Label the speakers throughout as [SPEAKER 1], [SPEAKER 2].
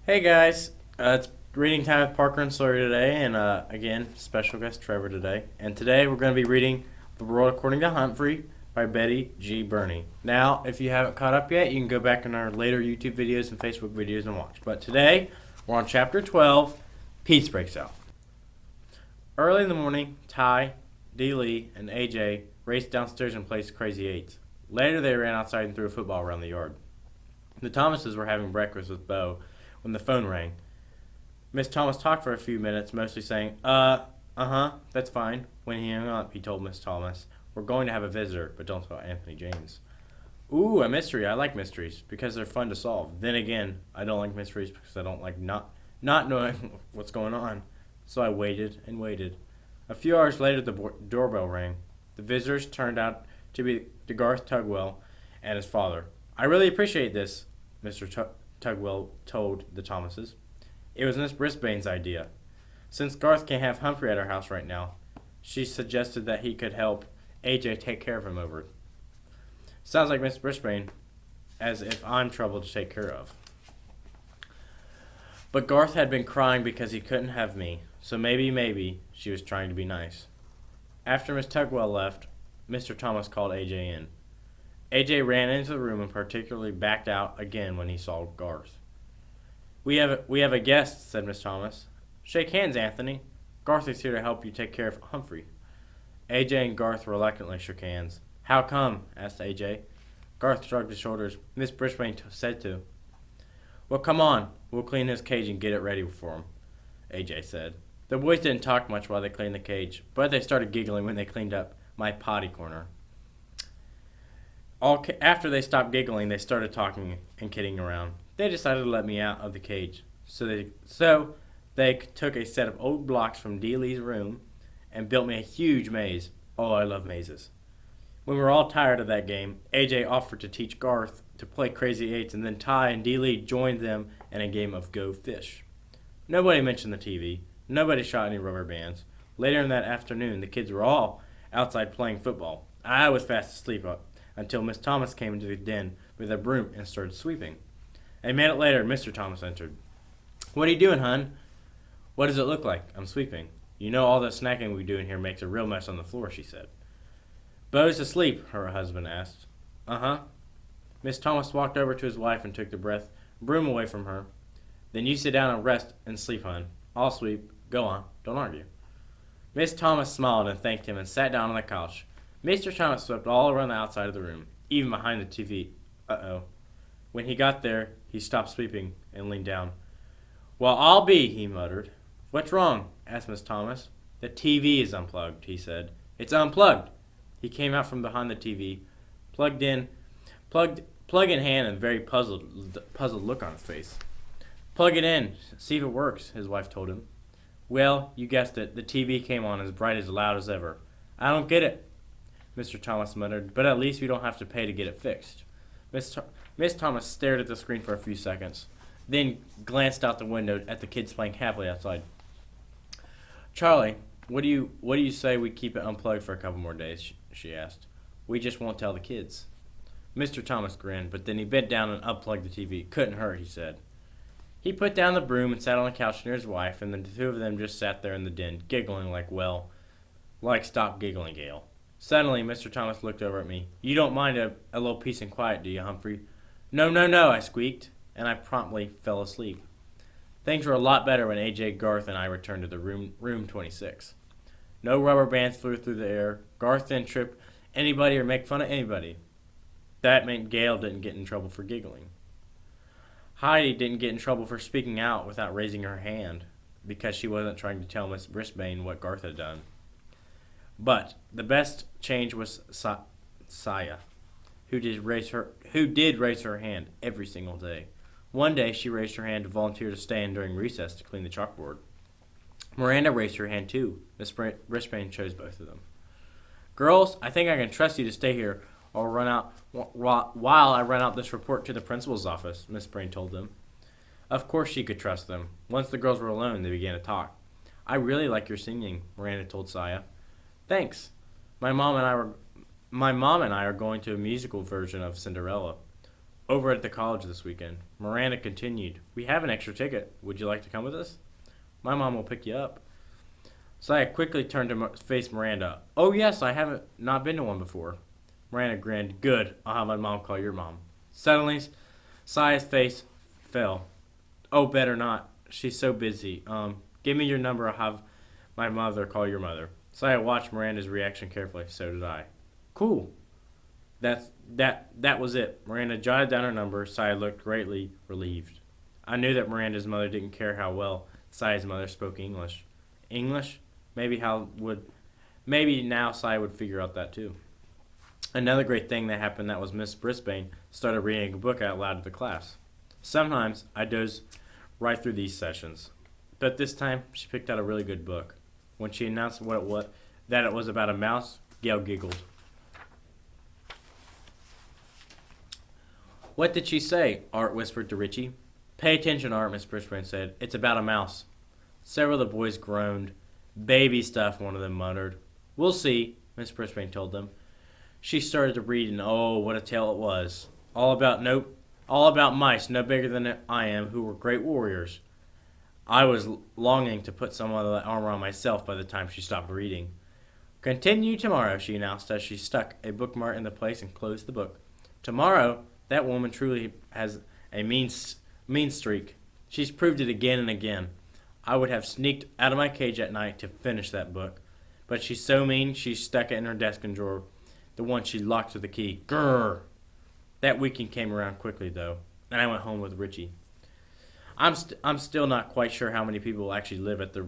[SPEAKER 1] Hey guys, it's reading time with Parker and Sawyer today, and again, special guest Trevor today. And today we're going to be reading The World According to Humphrey by Betty G. Burney. Now, if you haven't caught up yet, you can go back in our later YouTube videos and Facebook videos and watch. But today, we're on chapter 12, Peace Breaks Out. Early in the morning, Ty, D. Lee, and AJ raced downstairs and played Crazy Eights. Later, they ran outside and threw a football around the yard. The Thomases were having breakfast with Bo when the phone rang. Miss Thomas talked for a few minutes, mostly saying, that's fine. When he hung up, he told Miss Thomas, "We're going to have a visitor, but don't tell Anthony James." Ooh, a mystery. I like mysteries because they're fun to solve. Then again, I don't like mysteries because I don't like not knowing what's going on. So I waited and waited. A few hours later, the doorbell rang. The visitors turned out to be Garth Tugwell and his father. "I really appreciate this," Mr. Tugwell told the Thomases. "It was Miss Brisbane's idea. Since Garth can't have Humphrey at our house right now, she suggested that he could help AJ take care of him over. Sounds like Miss Brisbane, as if I'm trouble to take care of." But Garth had been crying because he couldn't have me, so maybe she was trying to be nice. After Miss Tugwell left, Mr. Thomas called AJ in. AJ ran into the room and particularly backed out again when he saw Garth. We have a guest," said Miss Thomas. "Shake hands, Anthony. Garth is here to help you take care of Humphrey." AJ and Garth reluctantly shook hands. "How come?" asked AJ. Garth shrugged his shoulders. "Miss Brisbane said to." "Well, come on. We'll clean his cage and get it ready for him," AJ said. The boys didn't talk much while they cleaned the cage, but they started giggling when they cleaned up my potty corner. After they stopped giggling, they started talking and kidding around. They decided to let me out of the cage. So they took a set of old blocks from Dee Lee's room and built me a huge maze. Oh, I love mazes. When we were all tired of that game, AJ offered to teach Garth to play Crazy Eights, and then Ty and Dee Lee joined them in a game of Go Fish. Nobody mentioned the TV. Nobody shot any rubber bands. Later in that afternoon, the kids were all outside playing football. I was fast asleep until Miss Thomas came into the den with a broom and started sweeping. A minute later, Mr. Thomas entered. "What are you doing, hon?" "What does it look like?" "I'm sweeping." "You know all the snacking we do in here makes a real mess on the floor," she said. "Bo's asleep?" her husband asked. "Uh-huh." Miss Thomas walked over to his wife and took the broom away from her. "Then you sit down and rest and sleep, hon. I'll sweep. Go on. Don't argue." Miss Thomas smiled and thanked him and sat down on the couch. Mr. Thomas swept all around the outside of the room, even behind the TV. Uh-oh. When he got there, he stopped sweeping and leaned down. "Well, I'll be," he muttered. "What's wrong?" asked Miss Thomas. "The TV is unplugged," he said. "It's unplugged." He came out from behind the TV, plug in hand, and a very puzzled look on his face. "Plug it in, see if it works," his wife told him. "Well, you guessed it. The TV came on as bright as loud as ever." "I don't get it," Mr. Thomas muttered, "but at least we don't have to pay to get it fixed." Miss Thomas stared at the screen for a few seconds, then glanced out the window at the kids playing happily outside. "Charlie, what do you say we keep it unplugged for a couple more days?" she asked. "We just won't tell the kids." Mr. Thomas grinned, but then he bent down and unplugged the TV. "Couldn't hurt," he said. He put down the broom and sat on the couch near his wife, and the two of them just sat there in the den, giggling like Stop Giggling Gale. Suddenly, Mr. Thomas looked over at me. "You don't mind a little peace and quiet, do you, Humphrey?" No, I squeaked, and I promptly fell asleep. Things were a lot better when AJ, Garth, and I returned to the room 26. No rubber bands flew through the air. Garth didn't trip anybody or make fun of anybody. That meant Gail didn't get in trouble for giggling. Heidi didn't get in trouble for speaking out without raising her hand, because she wasn't trying to tell Miss Brisbane what Garth had done. But the best change was Saya, who did raise her hand every single day. One day she raised her hand to volunteer to stay in during recess to clean the chalkboard. Miranda raised her hand too. Miss Brisbane chose both of them. "Girls, I think I can trust you to stay here or run out while I run out this report to the principal's office," Miss Brain told them. Of course she could trust them. Once the girls were alone, they began to talk. "I really like your singing," Miranda told Saya. "Thanks. My mom and I are going to a musical version of Cinderella." over at the college this weekend. Miranda continued, "We have an extra ticket. Would you like to come with us? My mom will pick you up." Saya quickly turned to face Miranda. "Oh yes, I haven't not been to one before." Miranda grinned. "Good. I'll have my mom call your mom." Suddenly, Saya's face fell. "Oh, better not. She's so busy. Give me your number. I'll have my mother call your mother." Saya watched Miranda's reaction carefully. So did I. Cool. That was it. Miranda jotted down her number. Saya looked greatly relieved. I knew that Miranda's mother didn't care how well Saya's mother spoke English. English? Maybe now Saya would figure out that too. Another great thing that happened that was Miss Brisbane started reading a book out loud to the class. Sometimes I doze right through these sessions, but this time she picked out a really good book. When she announced that it was about a mouse, Gail giggled. "What did she say?" Art whispered to Richie. "Pay attention, Art," Miss Brisbane said. "It's about a mouse." Several of the boys groaned. "Baby stuff," one of them muttered. "We'll see," Miss Brisbane told them. She started to read, and oh, what a tale it was. All about mice no bigger than I am who were great warriors. I was longing to put some of that armor on myself by the time she stopped reading. "Continue tomorrow," she announced as she stuck a bookmark in the place and closed the book. "Tomorrow, that woman truly has a mean streak. She's proved it again and again. I would have sneaked out of my cage at night to finish that book. But she's so mean, she stuck it in her desk drawer, the one she locked with the key. Grrr! That weekend came around quickly, though, and I went home with Richie. I'm still not quite sure how many people actually live at the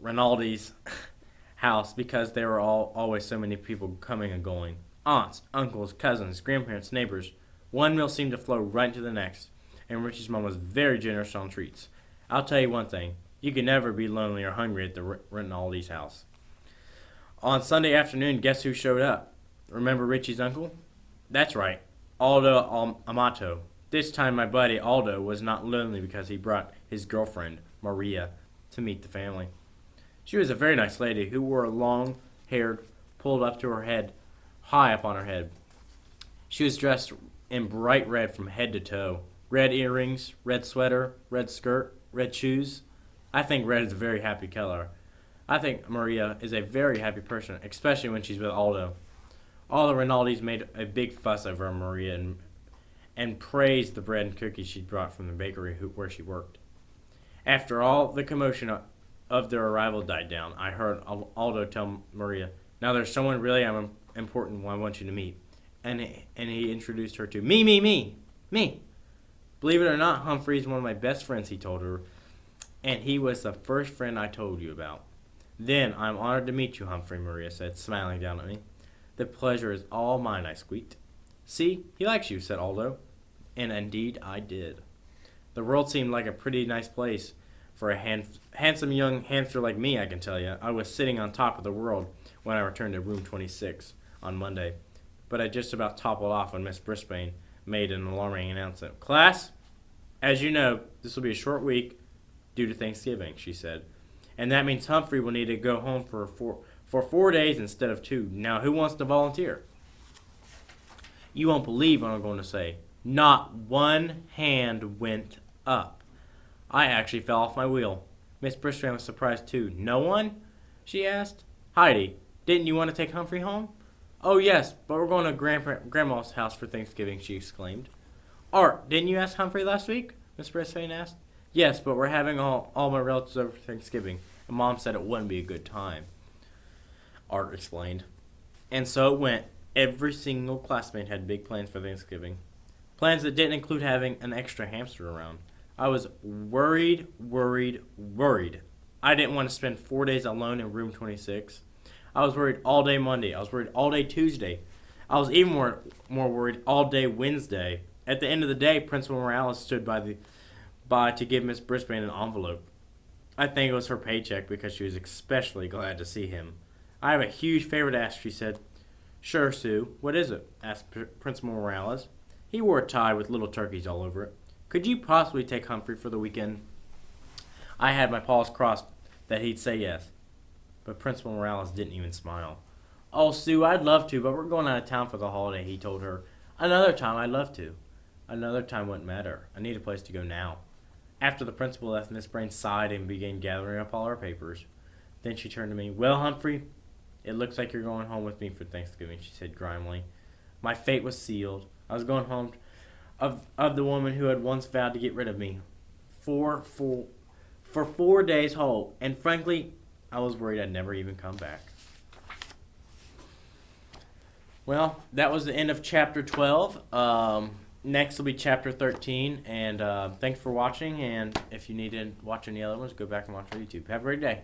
[SPEAKER 1] Rinaldi's house because there were always so many people coming and going. Aunts, uncles, cousins, grandparents, neighbors. One meal seemed to flow right into the next, and Richie's mom was very generous on treats. I'll tell you one thing. You can never be lonely or hungry at the Rinaldi's house. On Sunday afternoon, guess who showed up? Remember Richie's uncle? That's right, Aldo Amato. This time my buddy Aldo was not lonely because he brought his girlfriend, Maria, to meet the family. She was a very nice lady who wore long hair pulled up to her head, high up on her head. She was dressed in bright red from head to toe. Red earrings, red sweater, red skirt, red shoes. I think red is a very happy color. I think Maria is a very happy person, especially when she's with Aldo. All the Rinaldis made a big fuss over Maria and praised the bread and cookies she'd brought from the bakery where she worked. After all the commotion of their arrival died down, I heard Aldo tell Maria, "Now there's someone really important I want you to meet." And he introduced her to me. Believe it or not, Humphrey's one of my best friends, he told her, and he was the first friend I told you about. "Then I'm honored to meet you, Humphrey," Maria said, smiling down at me. "The pleasure is all mine," I squeaked. "See, he likes you," said Aldo. And indeed I did. The world seemed like a pretty nice place for a handsome young hamster like me, I can tell you. I was sitting on top of the world when I returned to room 26 on Monday, but I just about toppled off when Miss Brisbane made an alarming announcement. "Class, as you know, this will be a short week due to Thanksgiving," she said. "And that means Humphrey will need to go home for 4 days instead of 2. Now, who wants to volunteer?" You won't believe what I'm going to say. Not one hand went up. I actually fell off my wheel. Miss Brisbane was surprised too. "No one?" she asked. "Heidi, didn't you want to take Humphrey home?" "Oh yes, but we're going to Grandma's house for Thanksgiving," she exclaimed. "Art, didn't you ask Humphrey last week?" Miss Brisbane asked. "Yes, but we're having all my relatives over for Thanksgiving, and Mom said it wouldn't be a good time," Art explained. And so it went. Every single classmate had big plans for Thanksgiving. Plans that didn't include having an extra hamster around. I was worried. I didn't want to spend 4 days alone in room 26. I was worried all day Monday. I was worried all day Tuesday. I was even more worried all day Wednesday. At the end of the day, Principal Morales stood by to give Miss Brisbane an envelope. I think it was her paycheck because she was especially glad to see him. "I have a huge favor to ask," she said. "Sure, Sue. What is it?" asked Principal Morales. He wore a tie with little turkeys all over it. "Could you possibly take Humphrey for the weekend?" I had my paws crossed that he'd say yes, but Principal Morales didn't even smile. "Oh, Sue, I'd love to, but we're going out of town for the holiday," he told her. "Another time, I'd love to. Another time wouldn't matter. I need a place to go now." After the principal left, Miss Brain sighed and began gathering up all her papers. Then she turned to me. "Well, Humphrey, it looks like you're going home with me for Thanksgiving," she said grimly. My fate was sealed. I was going home of the woman who had once vowed to get rid of me for 4 days whole, and frankly, I was worried I'd never even come back. Well, that was the end of chapter 12. Next will be chapter 13, and thanks for watching, and if you need to watch any other ones, go back and watch our YouTube. Have a great day.